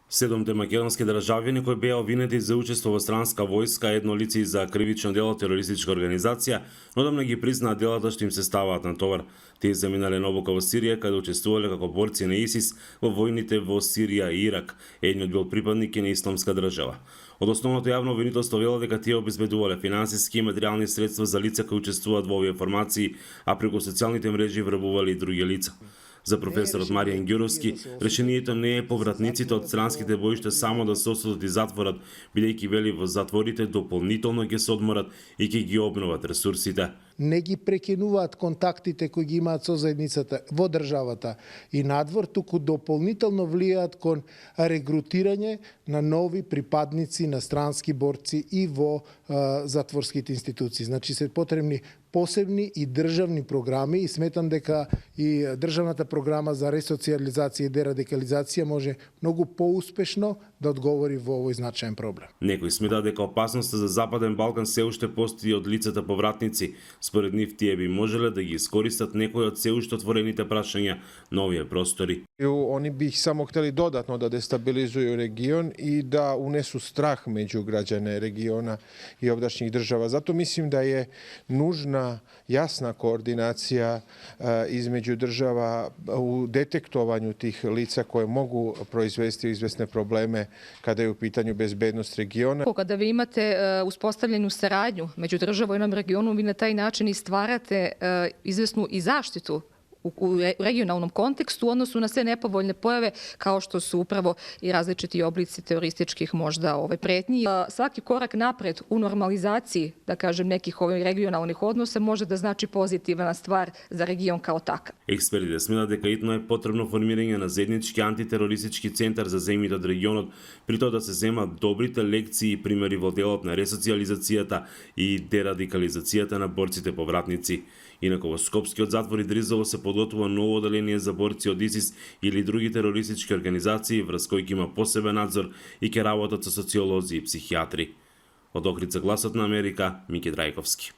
Седомте македонски државјани кои беа обвинети за учество во странска војска, едно лице за кривично дело терористичка организација, одамна ги признаат делата што им се ставаат на товар. Тие заминале на обука во Сирија, каде учествувале како борци на ИСИС во војните во Сирија и Ирак. Едниот бил припадник на Исламска држава. Од основното јавно обвинителство вела дека тие обезбедувале финансиски и материјални средства за лица кои учествуваат во овие формации, а преку социјалните мрежи врбувале и други лица. За професорот Маријан Ѓуровски, решението не е повратниците од странските боишта само да се осудат и затворат, бидејќи вели во затворите дополнително ќе се одморат и ќе ги обноват ресурсите. Не ги прекинуваат контактите кои ги имаат со заедницата во државата и надвор, туку дополнително влијаат кон регрутирање на нови припадници на странски борци и во затворските институции. Значи се потребни посебни и државни програми и сметам дека и државната програма за ресоциализација и дерадикализација може многу поуспешно да одговори во овој значаен проблем. Некои сметаат дека опасноста за Западен Балкан се уште постои од лицата повратници. Според нив тие би можеле да ги искористат некои од се уште отворените прашања на овие простори. Они би само hteli dodatno da destabilizuju region i da unesu strah među građane regiona i ovdašnjih država. Zato mislim da je nužna jasna koordinacija između država u detektovanju tih lica koje mogu proizvesti izvesne probleme kada je u pitanju bezbednost regiona. Kada vi imate uspostavljenu saradnju među državama u jednom regionu, vi na taj način i stvarate izvesnu i zaštitu u regionalnom kontekstu u odnosu na sve nepovoljne pojave kao što su upravo i različiti oblici terorističkih možda pretnji. Svaki korak napred u normalizaciji, da kažem, nekih ovih regionalnih odnosa može da znači pozitivna stvar za region kao takav. Експертите сметаат дека итно е потребно формирање на заеднички антитерористички центар за земјите од регионот, при тоа да се земат добрите лекции и примери во делот на ресоциализацијата и дерадикализацијата на борците повратници. Инаку во Скопскиот затвор Идризово се подготвува ново оделение за борци од ИСИС или други терористички организации, врз кои има посебен надзор и ќе работат со социолози и психијатри. Од Охрид за Гласот на Америка, Мики Драјковски.